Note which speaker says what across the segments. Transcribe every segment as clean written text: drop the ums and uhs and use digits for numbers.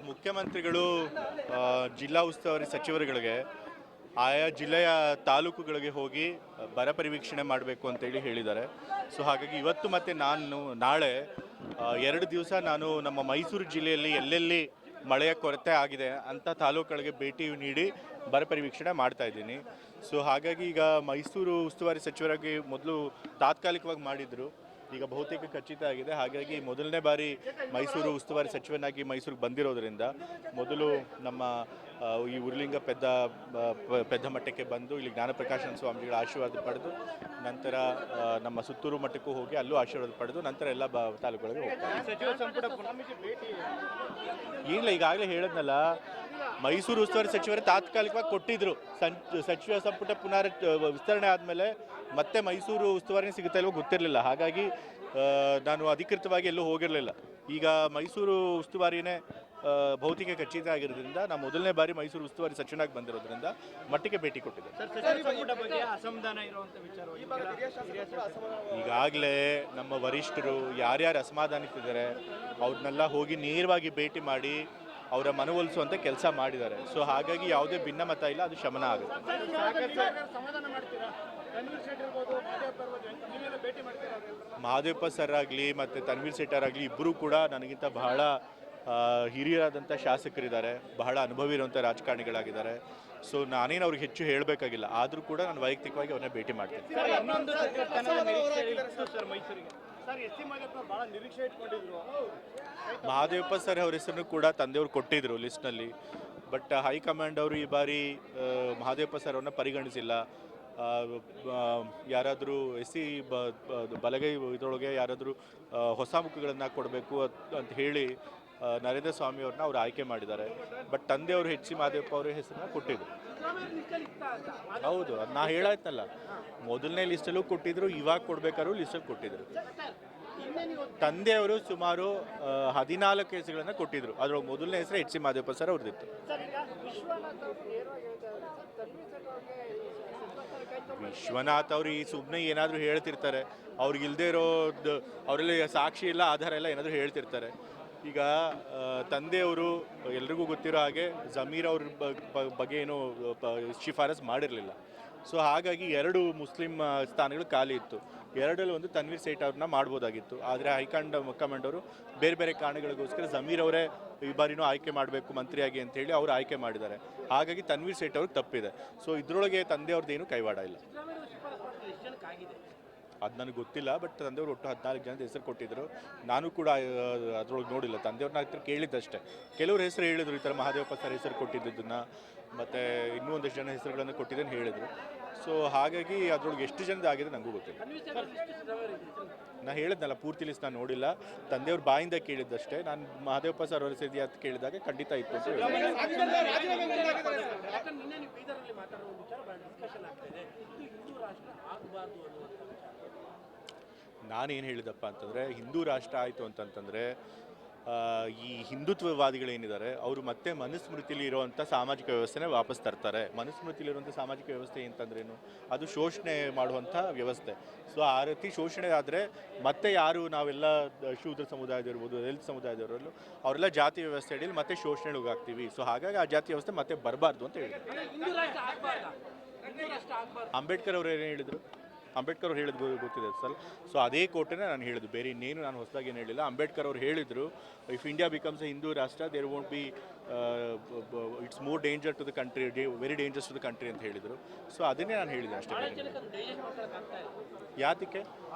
Speaker 1: ಮುಖ್ಯಮಂತ್ರಿಗಳು ಜಿಲ್ಲಾ ಉಸ್ತುವಾರಿ ಸಚಿವರುಗಳಿಗೆ ಆಯಾ ಜಿಲ್ಲೆಯ ತಾಲೂಕುಗಳಿಗೆ ಹೋಗಿ ಬರ ಪರಿವೀಕ್ಷಣೆ ಮಾಡಬೇಕು ಅಂತೇಳಿ ಹೇಳಿದ್ದಾರೆ. ಸೊ ಹಾಗಾಗಿ ಇವತ್ತು ಮತ್ತು ನಾಳೆ 2 ದಿವಸ ನಾನು ನಮ್ಮ ಮೈಸೂರು ಜಿಲ್ಲೆಯಲ್ಲಿ ಎಲ್ಲೆಲ್ಲಿ ಮಳೆಯ ಕೊರತೆ ಆಗಿದೆ ಅಂಥ ತಾಲೂಕುಗಳಿಗೆ ಭೇಟಿ ನೀಡಿ ಬರ ಪರಿವೀಕ್ಷಣೆ ಮಾಡ್ತಾ ಇದ್ದೀನಿ. ಸೊ ಹಾಗಾಗಿ ಈಗ ಮೈಸೂರು ಉಸ್ತುವಾರಿ ಸಚಿವರಾಗಿ ಮೊದಲು ತಾತ್ಕಾಲಿಕವಾಗಿ ಮಾಡಿದರು, ಈಗ ಬಹುತೇಕ ಖಚಿತ ಆಗಿದೆ. ಹಾಗಾಗಿ ಮೊದಲನೇ ಬಾರಿ ಮೈಸೂರು ಉಸ್ತುವಾರಿ ಸಚಿವನಾಗಿ ಮೈಸೂರಿಗೆ ಬಂದಿರೋದರಿಂದ ಮೊದಲು ನಮ್ಮ ಈ ಉರುಲಿಂಗ ಪೆದ್ದ ಮಠಕ್ಕೆ ಬಂದು ಇಲ್ಲಿ ಜ್ಞಾನಪ್ರಕಾಶನ ಸ್ವಾಮಿಗಳ ಆಶೀರ್ವಾದ ಪಡೆದು ನಂತರ ನಮ್ಮ ಸುತ್ತೂರು ಮಠಕ್ಕೂ ಹೋಗಿ ಅಲ್ಲೂ ಆಶೀರ್ವಾದ ಪಡೆದು ನಂತರ ಎಲ್ಲ ತಾಲೂಕುಗಳಿಗೆ ಹೋಗ್ತಾರೆ. ಈಗಾಗಲೇ ಹೇಳಿದ್ನಲ್ಲ, ಮೈಸೂರು ಉಸ್ತುವಾರಿ ಸಚಿವರು ತಾತ್ಕಾಲಿಕವಾಗಿ ಕೊಟ್ಟಿದ್ರು. ಸಚಿವ ಸಂಪುಟ ಪುನರ್ ವಿಸ್ತರಣೆ ಆದಮೇಲೆ ಮತ್ತೆ ಮೈಸೂರು ಉಸ್ತುವಾರಿ ಸಿಗುತ್ತಾ ಇಲ್ವೋ ಗೊತ್ತಿರಲಿಲ್ಲ. ಹಾಗಾಗಿ ನಾನು ಅಧಿಕೃತವಾಗಿ ಎಲ್ಲೂ ಹೋಗಿರಲಿಲ್ಲ. ಈಗ ಮೈಸೂರು ಉಸ್ತುವಾರಿನೇ ಭೌತಿಕ ಖಚಿತ ಆಗಿರೋದ್ರಿಂದ ನಾನು ಮೊದಲನೇ ಬಾರಿ ಮೈಸೂರು ಉಸ್ತುವಾರಿ ಸಚಿವನಾಗಿ ಬಂದಿರೋದ್ರಿಂದ ಮಟ್ಟಿಗೆ ಭೇಟಿ ಕೊಟ್ಟಿದ್ದೆ. ಈಗಾಗಲೇ ನಮ್ಮ ವರಿಷ್ಠರು ಯಾರ್ಯಾರು ಅಸಮಾಧಾನಿಸಿದ್ದಾರೆ ಅವ್ರನ್ನೆಲ್ಲ ಹೋಗಿ ನೇರವಾಗಿ ಭೇಟಿ ಮಾಡಿ ಅವರ ಮನವೊಲಿಸುವಂಥ ಕೆಲಸ ಮಾಡಿದ್ದಾರೆ. ಸೊ ಹಾಗಾಗಿ ಯಾವುದೇ ಭಿನ್ನಮತ ಇಲ್ಲ, ಅದು ಶಮನ ಆಗುತ್ತೆ. ಮಹಾದೇವಪ್ಪ ಸರ್ ಆಗಲಿ ಮತ್ತು ತನ್ವೀರ್ ಸೇಠರ್ ಆಗಲಿ ಇಬ್ಬರೂ ಕೂಡ ನನಗಿಂತ ಬಹಳ ಹಿರಿಯರಾದಂಥ ಶಾಸಕರಿದ್ದಾರೆ, ಬಹಳ ಅನುಭವಿ ಇರುವಂಥ ರಾಜಕಾರಣಿಗಳಾಗಿದ್ದಾರೆ. ಸೊ ನಾನೇನು ಅವ್ರಿಗೆ ಹೆಚ್ಚು ಹೇಳಬೇಕಾಗಿಲ್ಲ, ಆದರೂ ಕೂಡ ನಾನು ವೈಯಕ್ತಿಕವಾಗಿ ಅವ್ರನ್ನ ಭೇಟಿ ಮಾಡ್ತೀನಿ. ಮಹಾದೇವಪ್ಪ ಸರ್ ಅವ್ರ ಹೆಸರನ್ನು ಕೂಡ ತಂದೆಯವರು ಕೊಟ್ಟಿದ್ರು ಲಿಸ್ಟ್ನಲ್ಲಿ. ಬಟ್ ಹೈಕಮಾಂಡ್ ಅವರು ಈ ಬಾರಿ ಮಹಾದೇವಪ್ಪ ಸರ್ ಅವ್ರನ್ನ ಪರಿಗಣಿಸಿಲ್ಲ. ಯಾರಾದರೂ SC ಬಲಗೈ ಇದರೊಳಗೆ ಯಾರಾದರೂ ಹೊಸ ಮುಖಗಳನ್ನು ಕೊಡಬೇಕು ಅಂತ ಹೇಳಿ ನರೇಂದ್ರ ಸ್ವಾಮಿ ಅವ್ರನ್ನ ಅವ್ರು ಆಯ್ಕೆ ಮಾಡಿದ್ದಾರೆ. ಬಟ್ ತಂದೆಯವರು HC ಮಹದೇವಪ್ಪ ಅವರ ಹೆಸರನ್ನ ಕೊಟ್ಟಿದ್ರು. ಹೌದು, ಅದು ನಾ ಹೇಳಾಯ್ತಲ್ಲ, ಮೊದಲನೇ ಲಿಸ್ಟಲ್ಲೂ ಕೊಟ್ಟಿದ್ರು, ಇವಾಗ ಕೊಡಬೇಕಾದ್ರೂ ಲಿಸ್ಟಲ್ಲಿ ಕೊಟ್ಟಿದ್ರು. ತಂದೆಯವರು ಸುಮಾರು 14 ಹೆಸರುಗಳನ್ನು ಕೊಟ್ಟಿದ್ರು. ಅದ್ರೊಳಗೆ ಮೊದಲನೇ ಹೆಸರು HC ಮಹದೇವಪ್ಪ ಸರ್ ಅವ್ರದ್ದಿತ್ತು. ವಿಶ್ವನಾಥ್ ಅವರು ಈ ಸುಮ್ಮನೆ ಏನಾದರೂ ಹೇಳ್ತಿರ್ತಾರೆ, ಅವ್ರಿಗಿಲ್ಲದೆ ಇರೋದು, ಅವರಲ್ಲಿ ಸಾಕ್ಷಿ ಇಲ್ಲ, ಆಧಾರ ಎಲ್ಲ ಏನಾದರೂ ಹೇಳ್ತಿರ್ತಾರೆ. ಈಗ ತಂದೆಯವರು ಎಲ್ರಿಗೂ ಗೊತ್ತಿರೋ ಹಾಗೆ ಜಮೀರ್ ಅವ್ರ ಬಗ್ಗೆ ಏನೂ ಶಿಫಾರಸ್ ಮಾಡಿರಲಿಲ್ಲ. ಸೊ ಹಾಗಾಗಿ 2 ಮುಸ್ಲಿಂ ಸ್ಥಾನಗಳು ಖಾಲಿ ಇತ್ತು. 2ರಲ್ಲಿ ಒಂದು ತನ್ವೀರ್ ಸೇಠ್ ಅವ್ರನ್ನ ಮಾಡ್ಬೋದಾಗಿತ್ತು. ಆದರೆ ಹೈಕಮಾಂಡ್ ಅವರು ಬೇರೆ ಬೇರೆ ಕಾರಣಗಳಿಗೋಸ್ಕರ ಜಮೀರ್ ಅವರೇ ಈ ಬಾರಿನೂ ಆಯ್ಕೆ ಮಾಡಬೇಕು ಮಂತ್ರಿಯಾಗಿ ಅಂತೇಳಿ ಅವರು ಆಯ್ಕೆ ಮಾಡಿದ್ದಾರೆ. ಹಾಗಾಗಿ ತನ್ವೀರ್ ಸೇಠ್ ಅವ್ರಿಗೆ ತಪ್ಪಿದೆ. ಸೊ ಇದರೊಳಗೆ ತಂದೆಯವ್ರದ್ದೇನು ಕೈವಾಡ ಇಲ್ಲ. ಅದು ನನಗೆ ಗೊತ್ತಿಲ್ಲ. ಬಟ್ ತಂದೆಯವರು ಒಟ್ಟು 14 ಜನದ ಹೆಸರು ಕೊಟ್ಟಿದ್ದರು. ನಾನು ಕೂಡ ಅದರೊಳಗೆ ನೋಡಿಲ್ಲ. ತಂದೆಯವ್ರನ್ನ ಹತ್ರ ಕೇಳಿದ್ದಷ್ಟೇ. ಕೆಲವರು ಹೆಸರು ಹೇಳಿದರು, ಈ ಥರ ಮಹಾದೇವಪ್ಪ ಸರ್ ಹೆಸರು ಕೊಟ್ಟಿದ್ದನ್ನು ಮತ್ತು ಇನ್ನೂ ಒಂದಷ್ಟು ಜನ ಹೆಸರುಗಳನ್ನು ಕೊಟ್ಟಿದ್ದನ್ನು ಹೇಳಿದರು. ಸೊ ಹಾಗಾಗಿ ಅದರೊಳಗೆ ಎಷ್ಟು ಜನದ ಆಗಿದೆ ನನಗೂ ಗೊತ್ತಿಲ್ಲ. ನಾನು ಹೇಳಿದ್ನಲ್ಲ, ಪೂರ್ತಿ ಲಿಸ್ಟ್ ನಾನು ನೋಡಿಲ್ಲ, ತಂದೆಯವ್ರ ಬಾಯಿಂದ ಕೇಳಿದ್ದಷ್ಟೇ. ನಾನು ಮಹಾದೇವಪ್ಪ ಸರ್ ಅವ್ರ ಹೆಸರು ಅಂತ ಕೇಳಿದಾಗ ಖಂಡಿತ ಇತ್ತು ಅಂತ ಹೇಳಿ. ನಾನೇನು ಹೇಳಿದಪ್ಪ ಅಂತಂದರೆ, ಹಿಂದೂ ರಾಷ್ಟ್ರ ಆಯಿತು ಅಂತಂತಂದರೆ ಈ ಹಿಂದುತ್ವವಾದಿಗಳೇನಿದ್ದಾರೆ ಅವರು ಮತ್ತೆ ಮನುಸ್ಮೃತಿಲಿ ಇರುವಂಥ ಸಾಮಾಜಿಕ ವ್ಯವಸ್ಥೆನೇ ವಾಪಸ್ ತರ್ತಾರೆ. ಮನುಸ್ಮೃತಿಲಿರುವಂಥ ಸಾಮಾಜಿಕ ವ್ಯವಸ್ಥೆ ಅಂತಂದ್ರೇನು? ಅದು ಶೋಷಣೆ ಮಾಡುವಂಥ ವ್ಯವಸ್ಥೆ. ಸೊ ಆ ರೀತಿ ಶೋಷಣೆ ಆದರೆ ಮತ್ತೆ ಯಾರು ನಾವೆಲ್ಲ ಶೂದ್ರ ಸಮುದಾಯದಿರ್ಬೋದು, ದಲಿತ ಸಮುದಾಯದವರಲ್ಲೂ ಅವರೆಲ್ಲ ಜಾತಿ ವ್ಯವಸ್ಥೆ ಅಡಿಯಲ್ಲಿ ಮತ್ತೆ ಶೋಷಣೆಗೆ ಹೋಗ್ತೀವಿ. ಸೊ ಹಾಗಾಗಿ ಆ ಜಾತಿ ವ್ಯವಸ್ಥೆ ಮತ್ತೆ ಬರಬಾರ್ದು ಅಂತ ಹೇಳಿದ್ರು. ಅಂಬೇಡ್ಕರ್ ಅವರು ಏನು ಹೇಳಿದರು? ಅಂಬೇಡ್ಕರ್ ಅವ್ರು ಹೇಳಿದ್ದು ಗೊತ್ತಿದೆ ಸರ್. ಸೊ ಅದೇ ಕೋಟೆನೇ ನಾನು ಹೇಳಿದ್ದು, ಬೇರೆ ಇನ್ನೇನು ನಾನು ಹೊಸದಾಗಿ ಏನು ಹೇಳಿಲ್ಲ. ಅಂಬೇಡ್ಕರ್ ಅವ್ರು ಹೇಳಿದರು, if India becomes a Hindu rashtra there won't be it's more danger to the country, very dangers to the country ಅಂತ ಹೇಳಿದರು. ಸೊ ಅದನ್ನೇ ನಾನು ಹೇಳಿದೆ ಅಷ್ಟೇ. ಯಾತಕ್ಕೆ?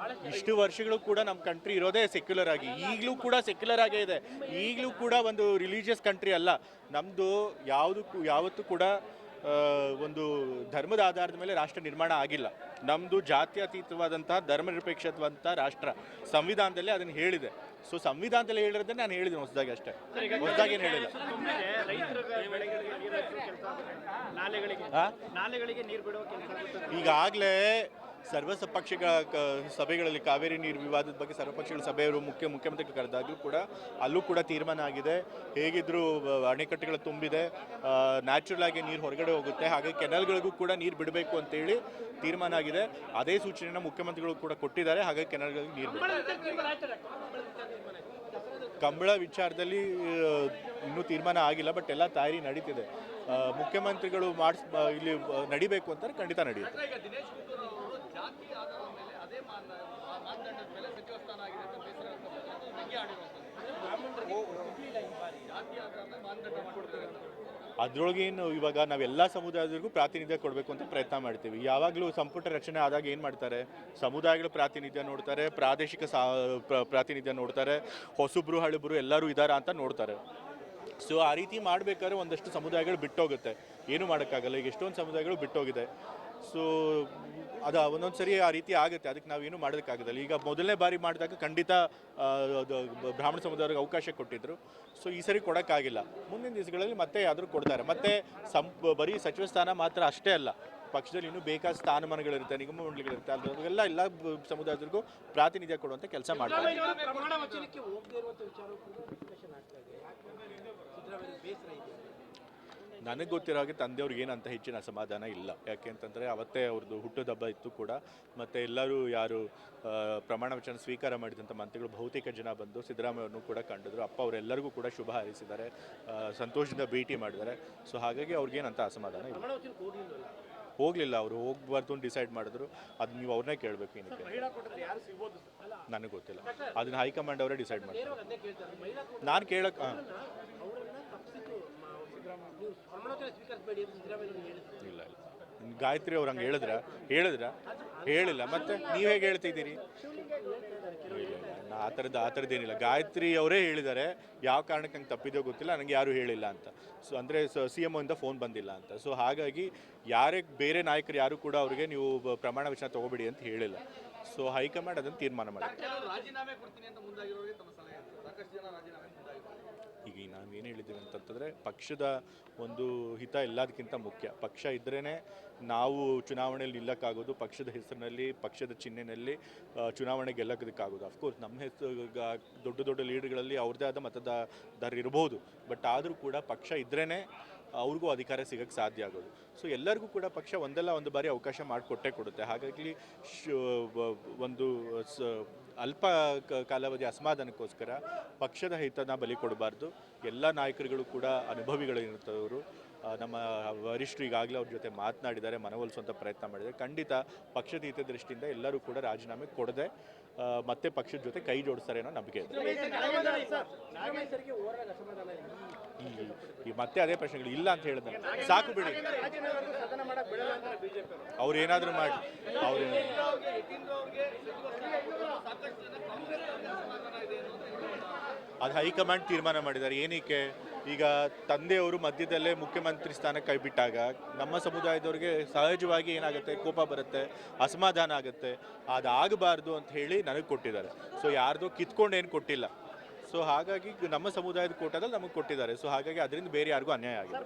Speaker 1: ಇಷ್ಟು ವರ್ಷಗಳು ಕೂಡ ನಮ್ಮ ಕಂಟ್ರಿ ಇರೋದೇ ಸೆಕ್ಯುಲರ್ ಆಗಿ, ಈಗಲೂ ಕೂಡ ಸೆಕ್ಯುಲರ್ ಆಗೇ ಇದೆ. ಈಗಲೂ ಕೂಡ ಒಂದು ರಿಲಿಜಿಯಸ್ ಕಂಟ್ರಿ ಅಲ್ಲ ನಮ್ಮದು. ಯಾವತ್ತೂ ಕೂಡ ಒಂದು ಧರ್ಮದ ಆಧಾರದ ಮೇಲೆ ರಾಷ್ಟ್ರ ನಿರ್ಮಾಣ ಆಗಿಲ್ಲ. ನಮ್ಮದು ಜಾತ್ಯತೀತವಾದಂತಹ ಧರ್ಮನಿರಪೇಕ್ಷವಾದಂಥ ರಾಷ್ಟ್ರ. ಸಂವಿಧಾನದಲ್ಲಿ ಅದನ್ನು ಹೇಳಿದೆ. ಸೊ ಸಂವಿಧಾನದಲ್ಲಿ ಹೇಳಿರೋದನ್ನೇ ನಾನು ಹೇಳಿದ್ದೀನಿ ಹೊಸದಾಗಿ ಅಷ್ಟೇ, ಹೊಸದಾಗಿ ಏನು ಹೇಳಿಲ್ಲ. ಈಗಾಗಲೇ ಸರ್ವಪಕ್ಷಗಳ ಸಭೆಗಳಲ್ಲಿ ಕಾವೇರಿ ನೀರು ವಿವಾದದ ಬಗ್ಗೆ ಸರ್ವಪಕ್ಷಗಳ ಸಭೆಯವರು ಮುಖ್ಯಮಂತ್ರಿಗಳು ಕರೆದಾಗಲೂ ಕೂಡ ಅಲ್ಲೂ ಕೂಡ ತೀರ್ಮಾನ ಆಗಿದೆ. ಹೇಗಿದ್ದರೂ ಅಣೆಕಟ್ಟೆಗಳು ತುಂಬಿದೆ, ನ್ಯಾಚುರಲ್ ಆಗಿ ನೀರು ಹೊರಗಡೆ ಹೋಗುತ್ತೆ, ಹಾಗೆ ಕೆನಲ್ಗಳಿಗೂ ಕೂಡ ನೀರು ಬಿಡಬೇಕು ಅಂತೇಳಿ ತೀರ್ಮಾನ ಆಗಿದೆ. ಅದೇ ಸೂಚನೆಯನ್ನು ಮುಖ್ಯಮಂತ್ರಿಗಳು ಕೂಡ ಕೊಟ್ಟಿದ್ದಾರೆ. ಹಾಗಾಗಿ ಕೆನಲ್ಗಳಿಗೆ ನೀರು ಕಂಬಳ ವಿಚಾರದಲ್ಲಿ ಇನ್ನೂ ತೀರ್ಮಾನ ಆಗಿಲ್ಲ, ಬಟ್ ಎಲ್ಲ ತಯಾರಿ ನಡೀತಿದೆ. ಮುಖ್ಯಮಂತ್ರಿಗಳು ಇಲ್ಲಿ ನಡಿಬೇಕು ಅಂತಾರೆ, ಖಂಡಿತ ನಡೆಯುತ್ತೆ. ಅದರೊಳಗೇನು ಇವಾಗ ನಾವೆಲ್ಲ ಸಮುದಾಯದವರಿಗೂ ಪ್ರಾತಿನಿಧ್ಯ ಕೊಡಬೇಕು ಅಂತ ಪ್ರಯತ್ನ ಮಾಡ್ತೀವಿ. ಯಾವಾಗಲೂ ಸಂಪುಟ ರಚನೆ ಆದಾಗ ಏನು ಮಾಡ್ತಾರೆ, ಸಮುದಾಯಗಳ ಪ್ರಾತಿನಿಧ್ಯ ನೋಡ್ತಾರೆ, ಪ್ರಾದೇಶಿಕ ಪ್ರಾತಿನಿಧ್ಯ ನೋಡ್ತಾರೆ, ಹೊಸಬ್ರು ಹಳಬ್ರು ಎಲ್ಲರೂ ಇದ್ದಾರಾ ಅಂತ ನೋಡ್ತಾರೆ. ಸೊ ಆ ರೀತಿ ಮಾಡಬೇಕಾದ್ರೆ ಒಂದಷ್ಟು ಸಮುದಾಯಗಳು ಬಿಟ್ಟೋಗುತ್ತೆ, ಏನು ಮಾಡೋಕ್ಕಾಗಲ್ಲ. ಈಗ ಎಷ್ಟೊಂದು ಸಮುದಾಯಗಳು ಬಿಟ್ಟೋಗಿದೆ. ಸೊ ಅದು ಒಂದೊಂದು ಸರಿ ಆ ರೀತಿ ಆಗುತ್ತೆ, ಅದಕ್ಕೆ ನಾವೇನು ಮಾಡೋದಕ್ಕಾಗೋದಿಲ್ಲ. ಈಗ ಮೊದಲನೇ ಬಾರಿ ಮಾಡಿದಾಗ ಖಂಡಿತ ಬ್ರಾಹ್ಮಣ ಸಮುದಾಯರಿಗೆ ಅವಕಾಶ ಕೊಟ್ಟಿದ್ದರು. ಸೊ ಈ ಸರಿ ಕೊಡೋಕ್ಕಾಗಿಲ್ಲ. ಮುಂದಿನ ದಿವಸಗಳಲ್ಲಿ ಮತ್ತೆ ಯಾವ್ದಾದ್ರು ಕೊಡ್ತಾರೆ. ಮತ್ತು ಬರೀ ಸಚಿವ ಸ್ಥಾನ ಮಾತ್ರ ಅಷ್ಟೇ ಅಲ್ಲ, ಪಕ್ಷದಲ್ಲಿ ಇನ್ನೂ ಬೇಕಾದ ಸ್ಥಾನಮಾನಗಳಿರುತ್ತೆ, ನಿಗಮ ಮಂಡಳಿಗಳಿರುತ್ತೆ, ಅದೆಲ್ಲ ಎಲ್ಲ ಸಮುದಾಯದವರಿಗೂ ಪ್ರಾತಿನಿಧ್ಯ ಕೊಡುವಂಥ ಕೆಲಸ ಮಾಡ್ತಾರೆ. ನನಗೆ ಗೊತ್ತಿರೋ ಹಾಗೆ ತಂದೆಯವ್ರಿಗೆ ಏನಂತ ಹೆಚ್ಚಿನ ಅಸಮಾಧಾನ ಇಲ್ಲ. ಯಾಕೆ ಅಂತಂದರೆ ಅವತ್ತೇ ಅವ್ರದ್ದು ಹುಟ್ಟುಹಬ್ಬ ಇತ್ತು ಕೂಡ, ಮತ್ತು ಎಲ್ಲರೂ ಯಾರು ಪ್ರಮಾಣ ವಚನ ಸ್ವೀಕಾರ ಮಾಡಿದಂಥ ಮಂತ್ರಿಗಳು ಬಹುತೇಕ ಜನ ಬಂದು ಸಿದ್ದರಾಮಯ್ಯವ್ರನ್ನೂ ಕೂಡ ಕಂಡಿದ್ರು. ಅಪ್ಪ ಅವರೆಲ್ಲರಿಗೂ ಕೂಡ ಶುಭ ಹಾರೈಸಿದ್ದಾರೆ, ಸಂತೋಷದಿಂದ ಭೇಟಿ ಮಾಡಿದ್ದಾರೆ. ಸೊ ಹಾಗಾಗಿ ಅವ್ರಿಗೇನಂತ ಅಸಮಾಧಾನ ಇಲ್ಲ. ಹೋಗಲಿಲ್ಲ, ಅವರು ಹೋಗ್ಬಾರ್ದು ಅಂತ ಡಿಸೈಡ್ ಮಾಡಿದ್ರು. ಅದು ನೀವು ಅವ್ರನ್ನೇ ಕೇಳಬೇಕು. ಏನಕ್ಕೆ ನನಗೆ ಗೊತ್ತಿಲ್ಲ, ಅದನ್ನು ಹೈಕಮಾಂಡ್ ಅವರೇ ಡಿಸೈಡ್ ಮಾಡ್ತಾರೆ. ನಾನು ಕೇಳಕ್ಕೆ ಇಲ್ಲ ಗಾಯತ್ರಿ ಅವ್ರು ಹಂಗೆ ಹೇಳಿಲ್ಲ. ಮತ್ತೆ ನೀವು ಹೇಗೆ ಹೇಳ್ತಿದ್ದೀರಿ? ಆ ಥರದ್ದೇನಿಲ್ಲ. ಗಾಯತ್ರಿ ಅವರೇ ಹೇಳಿದ್ದಾರೆ, ಯಾವ ಕಾರಣಕ್ಕೆ ನಂಗೆ ತಪ್ಪಿದೋ ಗೊತ್ತಿಲ್ಲ, ನನಗೆ ಯಾರೂ ಹೇಳಿಲ್ಲ ಅಂತ. ಸೊ ಅಂದರೆ CM ಇಂದ ಫೋನ್ ಬಂದಿಲ್ಲ ಅಂತ. ಸೊ ಹಾಗಾಗಿ ಬೇರೆ ನಾಯಕರು ಯಾರು ಕೂಡ ಅವ್ರಿಗೆ ನೀವು ಪ್ರಮಾಣ ವಚನ ತಗೋಬೇಡಿ ಅಂತ ಹೇಳಿಲ್ಲ. ಸೊ ಹೈಕಮಾಂಡ್ ಅದನ್ನು ತೀರ್ಮಾನ ಮಾಡಿ. ಈಗ ನಾವೇನು ಹೇಳಿದ್ದೀವಿ ಅಂತಂತಂದರೆ, ಪಕ್ಷದ ಒಂದು ಹಿತ ಎಲ್ಲದಕ್ಕಿಂತ ಮುಖ್ಯ. ಪಕ್ಷ ಇದ್ರೇ ನಾವು ಚುನಾವಣೆಯಲ್ಲಿ ನಿಲ್ಲಕ್ಕಾಗೋದು, ಪಕ್ಷದ ಹೆಸರಿನಲ್ಲಿ, ಪಕ್ಷದ ಚಿಹ್ನೆಯಲ್ಲಿ ಚುನಾವಣೆ ಗೆಲ್ಲೋದಕ್ಕಾಗೋದು. ಅಫ್ಕೋರ್ಸ್ ನಮ್ಮ ಹೆಸರು ದೊಡ್ಡ ಲೀಡರ್ಗಳಲ್ಲಿ ಅವ್ರದ್ದೇ ಆದ ಮತದಾರರು ಇರ್ಬೋದು, ಬಟ್ ಆದರೂ ಕೂಡ ಪಕ್ಷ ಇದ್ರೇ ಅವ್ರಿಗೂ ಅಧಿಕಾರ ಸಿಗೋಕ್ಕೆ ಸಾಧ್ಯ ಆಗೋದು. ಸೊ ಎಲ್ಲರಿಗೂ ಕೂಡ ಪಕ್ಷ ಒಂದು ಬಾರಿ ಅವಕಾಶ ಮಾಡಿಕೊಟ್ಟೇ ಕೊಡುತ್ತೆ. ಹಾಗಾಗಿ ಒಂದು ಅಲ್ಪ ಕಾಲಾವಧಿ ಅಸಮಾಧಾನಕ್ಕೋಸ್ಕರ ಪಕ್ಷದ ಹಿತನ ಬಲಿ ಕೊಡಬಾರ್ದು. ಎಲ್ಲ ನಾಯಕರುಗಳು ಕೂಡ ಅನುಭವಿಗಳಿರ್ತವರು. ನಮ್ಮ ವರಿಷ್ಠರು ಈಗಾಗಲೇ ಅವ್ರ ಜೊತೆ ಮಾತನಾಡಿದ್ದಾರೆ, ಮನವೊಲಿಸುವಂಥ ಪ್ರಯತ್ನ ಮಾಡಿದ್ದಾರೆ. ಖಂಡಿತ ಪಕ್ಷದ ಹಿತದೃಷ್ಟಿಯಿಂದ ಎಲ್ಲರೂ ಕೂಡ ರಾಜೀನಾಮೆ ಕೊಡದೆ ಮತ್ತೆ ಪಕ್ಷದ ಜೊತೆ ಕೈ ಜೋಡಿಸ್ತಾರೆ ಅನ್ನೋ ನಂಬಿಕೆ ಇದೆ. ಈ ಮತ್ತೆ ಅದೇ ಪ್ರಶ್ನೆಗಳು ಇಲ್ಲ ಅಂತ ಹೇಳಿದ್ರೆ ಸಾಕು ಬಿಡಿ. ಅವ್ರು ಏನಾದರೂ ಮಾಡಿ ಅದು ಹೈಕಮಾಂಡ್ ತೀರ್ಮಾನ ಮಾಡಿದ್ದಾರೆ. ಏನಕ್ಕೆ ಈಗ ತಂದೆಯವರು ಮಧ್ಯದಲ್ಲೇ ಮುಖ್ಯಮಂತ್ರಿ ಸ್ಥಾನಕ್ಕೆ ಕೈ ಬಿಟ್ಟಾಗ ನಮ್ಮ ಸಮುದಾಯದವ್ರಿಗೆ ಸಹಜವಾಗಿ ಏನಾಗುತ್ತೆ, ಕೋಪ ಬರುತ್ತೆ, ಅಸಮಾಧಾನ ಆಗುತ್ತೆ. ಅದಾಗಬಾರ್ದು ಅಂತ ಹೇಳಿ ನನಗೆ ಕೊಟ್ಟಿದ್ದಾರೆ. ಸೊ ಯಾರ್ದೋ ಕಿತ್ಕೊಂಡು ಏನು ಕೊಟ್ಟಿಲ್ಲ. ಸೊ ಹಾಗಾಗಿ ನಮ್ಮ ಸಮುದಾಯದ ಕೋಟಾದಲ್ಲಿ ನಮಗೆ ಕೊಟ್ಟಿದ್ದಾರೆ. ಸೊ ಹಾಗಾಗಿ ಅದರಿಂದ ಬೇರೆ ಯಾರಿಗೂ ಅನ್ಯಾಯ ಆಗಿದೆ.